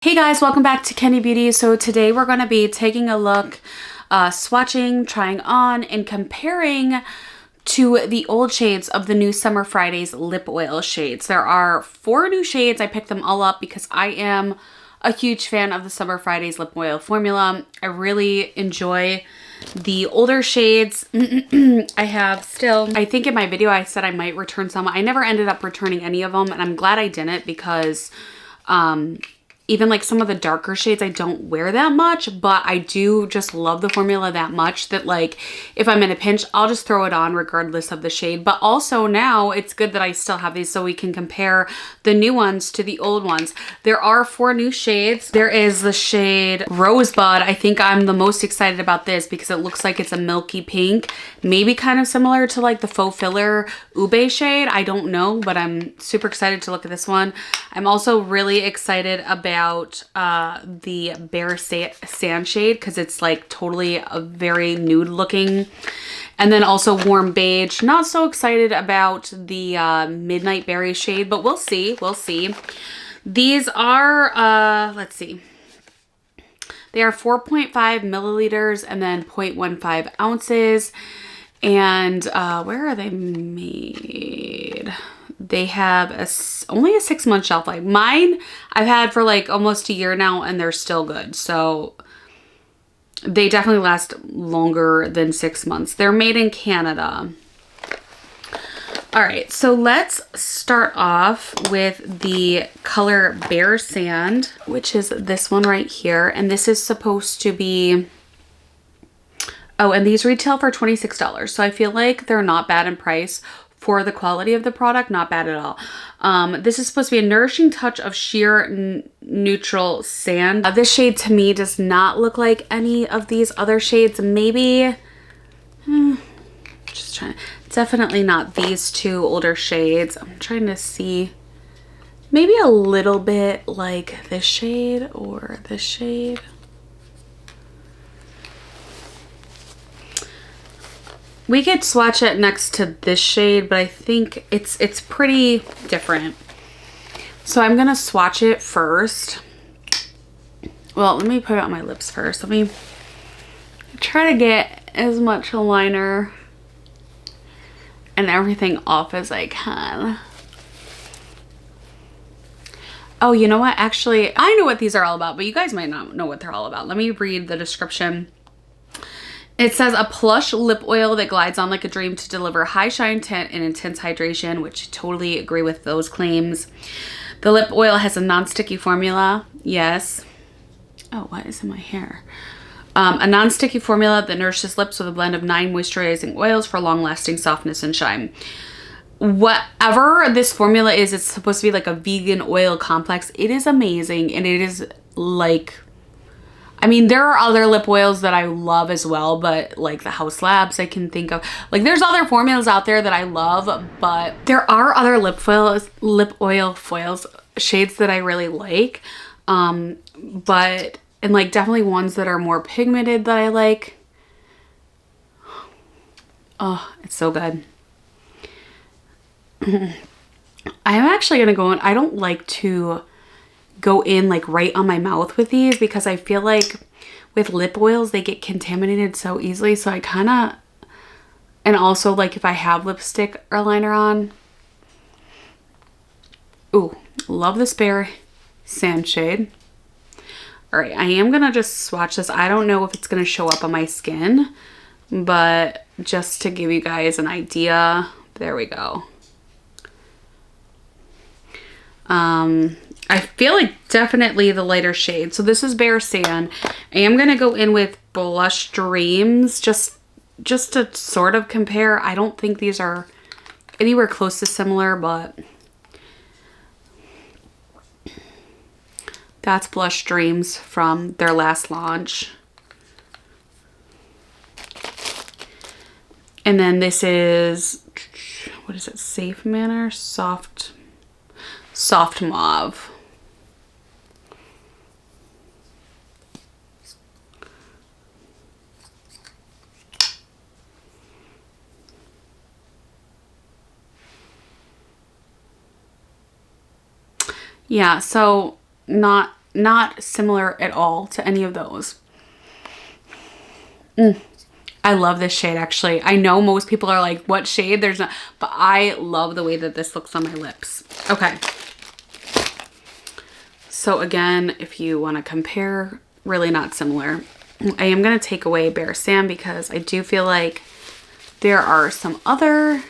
Hey guys, welcome back to Kenny Beauty. So today we're going to be taking a look, swatching, trying on, and comparing to the old shades of the new Summer Fridays lip oil shades. There are 4 new shades. I picked them all up because I am a huge fan of the Summer Fridays lip oil formula. I really enjoy the older shades. I think in my video I said I might return some. I never ended up returning any of them, and I'm glad I didn't because even like some of the darker shades I don't wear that much, but I do just love the formula that much that like if I'm in a pinch, I'll just throw it on regardless of the shade. But also now it's good that I still have these so we can compare the new ones to the old ones. There are 4 new shades. There is the shade Rosebud. I think I'm the most excited about this because it looks like it's a milky pink, maybe kind of similar to like the Faux Filler Ube shade. I don't know, but I'm super excited to look at this one. I'm also really excited about the Bare Sand shade because it's like totally a very nude looking. And then also Warm Beige. Not so excited about the Midnight Berry shade, but we'll see. We'll see. These are, let's see. They are 4.5 milliliters and then 0.15 ounces. And where are they made? They have only a 6-month shelf life. Mine I've had for like almost a year now and they're still good. So they definitely last longer than 6 months. They're made in Canada. All right, so let's start off with the color Bare Sand, which is this one right here. And this is supposed to be, oh, and these retail for $26. So I feel like they're not bad in price. For the quality of the product, not bad at all. This is supposed to be a nourishing touch of sheer neutral sand. This shade to me does not look like any of these other shades. Maybe, just trying, definitely not these 2 older shades. I'm trying to see, maybe a little bit like this shade or this shade. We could swatch it next to this shade, but I think it's pretty different. So I'm gonna swatch it first. Well, let me put it on my lips first. Let me try to get as much liner and everything off as I can. Oh, you know what? Actually, I know what these are all about, but you guys might not know what they're all about. Let me read the description. It says a plush lip oil that glides on like a dream to deliver high shine tint and intense hydration, which I totally agree with those claims. The lip oil has a non-sticky formula. Yes. Oh, what is in my hair? A non-sticky formula that nourishes lips with a blend of 9 moisturizing oils for long-lasting softness and shine. Whatever this formula is, it's supposed to be like a vegan oil complex. It is amazing, and it is like, I mean, there are other lip oils that I love as well, but like the House Labs I can think of. Like there's other formulas out there that I love, but there are other lip oil foils shades that I really like. But, and like definitely ones that are more pigmented that I like. Oh, it's so good. I'm actually going to go in. I don't like to go in like right on my mouth with these because I feel like with lip oils they get contaminated so easily, so I kind of, and also like if I have lipstick or liner on. Ooh, love this Bare Sand shade. All right, I am gonna just swatch this. I don't know if it's gonna show up on my skin, but just to give you guys an idea, there we go. I feel like definitely the lighter shade. So this is Bare Sand. I am going to go in with Blush Dreams just to sort of compare. I don't think these are anywhere close to similar, but that's Blush Dreams from their last launch. And then this is, what is it? Safe Manner Soft Mauve. Yeah, so not not similar at all to any of those. I love this shade, actually. I know most people are like, what shade? There's not, but I love the way that this looks on my lips. Okay. So again, if you want to compare, really not similar. I am going to take away Bare Sand because I do feel like there are some other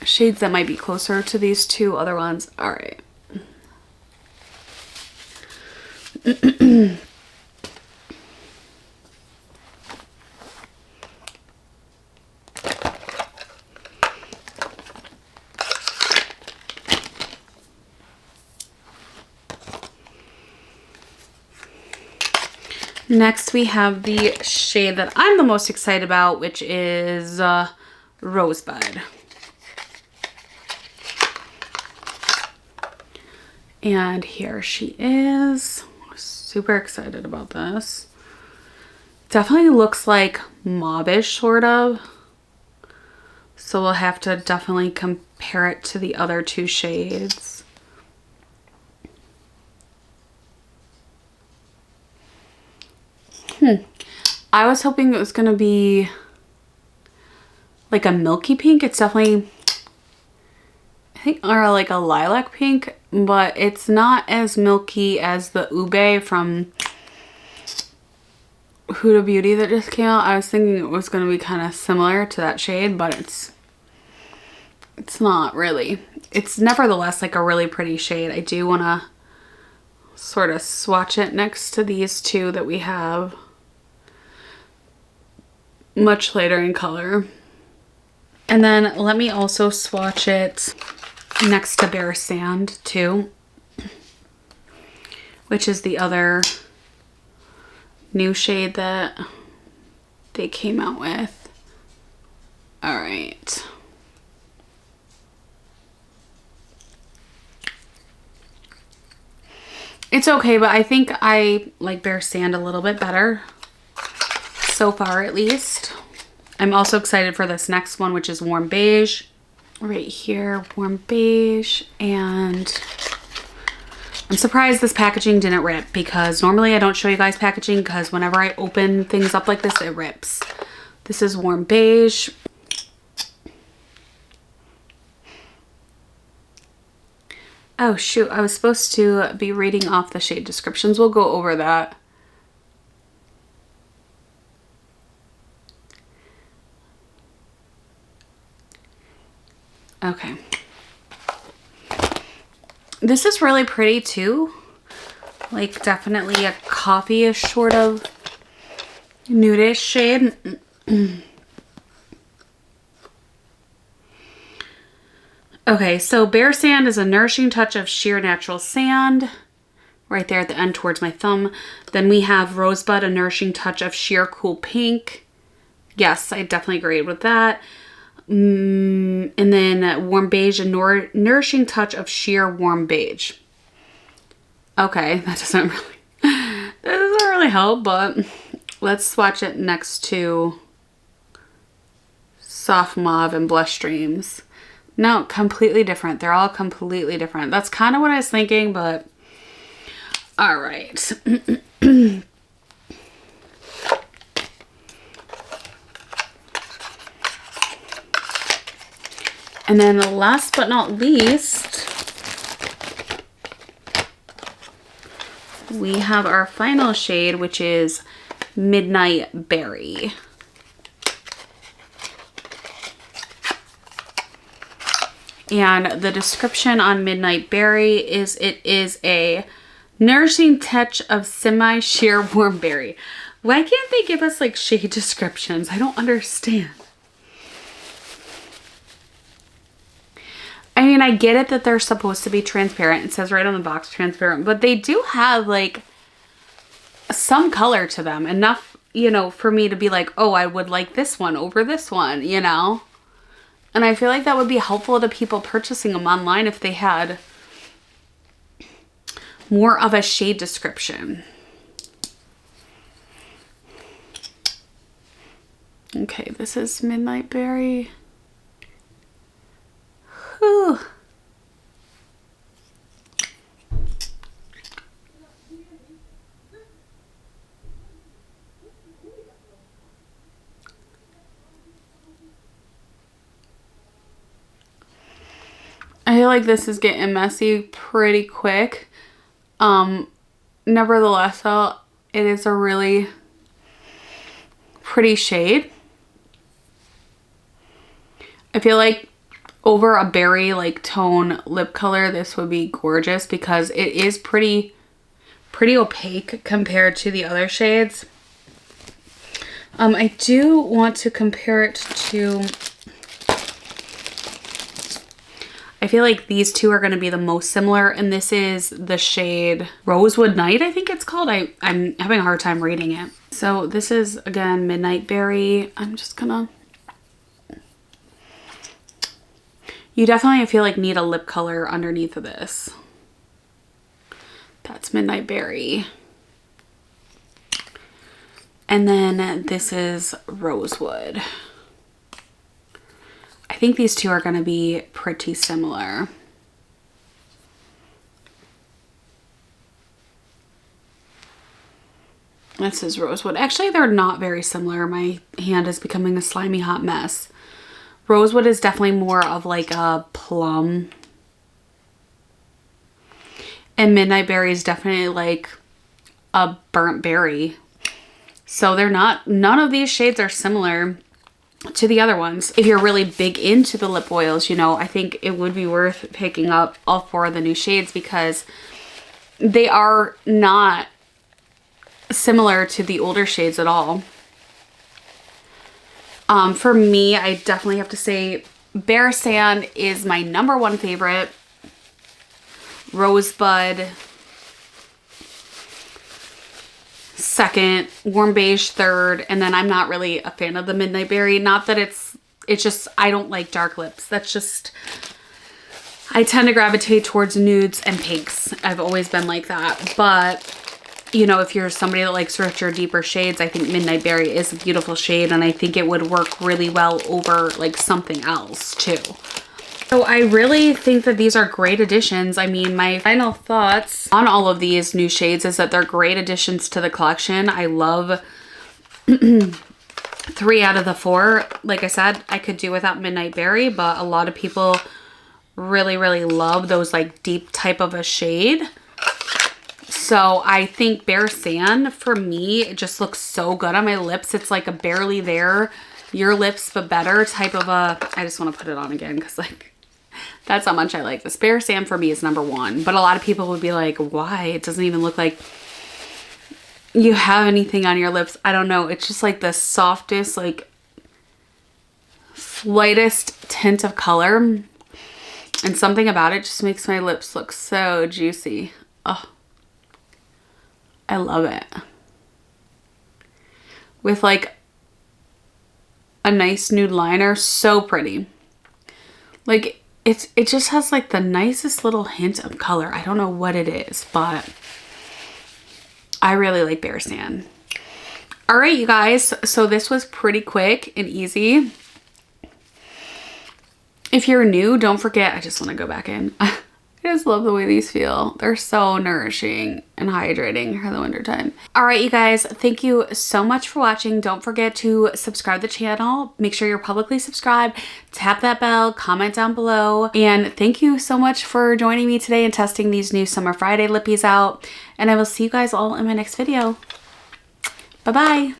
shades that might be closer to these two other ones. All right. Next, we have the shade that I'm the most excited about, which is Rosebud. And here she is. Super excited about this. Definitely looks like mauve-ish, sort of. So we'll have to definitely compare it to the other two shades. I was hoping it was going to be like a milky pink. It's definitely, I think, or like a lilac pink, but it's not as milky as the Ube from Huda Beauty that just came out. I was thinking it was going to be kind of similar to that shade, but it's not really. It's nevertheless like a really pretty shade. I do want to sort of swatch it next to these two that we have. Much lighter in color. And then let me also swatch it next to Bare Sand too, which is the other new shade that they came out with. All right. It's okay, but I think I like Bare Sand a little bit better. So far, at least. I'm also excited for this next one, which is Warm Beige. Right here, Warm Beige. And I'm surprised this packaging didn't rip, because normally I don't show you guys packaging because whenever I open things up like this, it rips. This is Warm Beige. Oh shoot, I was supposed to be reading off the shade descriptions. We'll go over that. Okay. This is really pretty too. Like definitely a coffee-ish sort of nude-ish shade. Okay, so Bare Sand is a nourishing touch of sheer natural sand. Right there at the end towards my thumb. Then we have Rosebud, a nourishing touch of sheer cool pink. Yes, I definitely agreed with that. And then Warm Beige, a nourishing touch of sheer warm beige. Okay, that doesn't really help, but let's swatch it next to Soft Mauve and Blush Dreams. No, completely different. They're all completely different. That's kind of what I was thinking, but all right. And then last but not least, we have our final shade, which is Midnight Berry. And the description on Midnight Berry is it is a nourishing touch of semi-sheer warm berry. Why can't they give us like shade descriptions? I don't understand. I mean, I get it that they're supposed to be transparent. It says right on the box, transparent. But they do have, like, some color to them. Enough, you know, for me to be like, oh, I would like this one over this one, you know? And I feel like that would be helpful to people purchasing them online if they had more of a shade description. Okay, this is Midnight Berry. Whew. feel like this is getting messy pretty quick. Nevertheless, though, it is a really pretty shade. I feel like over a berry like tone lip color, this would be gorgeous because it is pretty opaque compared to the other shades. I do want to compare it to, I feel like these two are going to be the most similar, and this is the shade Rosewood Night, I think it's called. I'm having a hard time reading it. So this is, again, Midnight Berry. I'm just gonna, you definitely, I feel like, need a lip color underneath of this. That's Midnight Berry. And then this is Rosewood. I think these two are going to be pretty similar. This is Rosewood. Actually, they're not very similar. My hand is becoming a slimy hot mess. Rosewood is definitely more of like a plum. And Midnight Berry is definitely like a burnt berry. So they're not, none of these shades are similar to the other ones. If you're really big into the lip oils, you know, I think it would be worth picking up all 4 of the new shades because they are not similar to the older shades at all. For me, I definitely have to say Bare Sand is my #1 favorite. Rosebud second, Warm Beige third, and then I'm not really a fan of the Midnight Berry. Not that it's just, I don't like dark lips. That's just, I tend to gravitate towards nudes and pinks. I've always been like that. But, you know, if you're somebody that likes richer, deeper shades, I think Midnight Berry is a beautiful shade, and I think it would work really well over like something else too. So I really think that these are great additions. I mean, my final thoughts on all of these new shades is that they're great additions to the collection. I love 3 out of the 4. Like I said, I could do without Midnight Berry, but a lot of people really, really love those like deep type of a shade. So I think Bare Sand, for me, it just looks so good on my lips. It's like a barely there, your lips but better type of a, I just want to put it on again because like, that's how much I like this. Bare Sand for me is #1. But a lot of people would be like, why? It doesn't even look like you have anything on your lips. I don't know. It's just like the softest, like lightest tint of color. And something about it just makes my lips look so juicy. Oh, I love it. With like a nice nude liner. So pretty. Like, it just has like the nicest little hint of color. I don't know what it is, but I really like Bare Sand. All right, you guys. So this was pretty quick and easy. If you're new, don't forget, I just want to go back in. I just love the way these feel. They're so nourishing and hydrating for the winter time. All right, you guys, thank you so much for watching. Don't forget to subscribe to the channel. Make sure you're publicly subscribed. Tap that bell, comment down below. And thank you so much for joining me today and testing these new Summer Friday lippies out. And I will see you guys all in my next video. Bye-bye.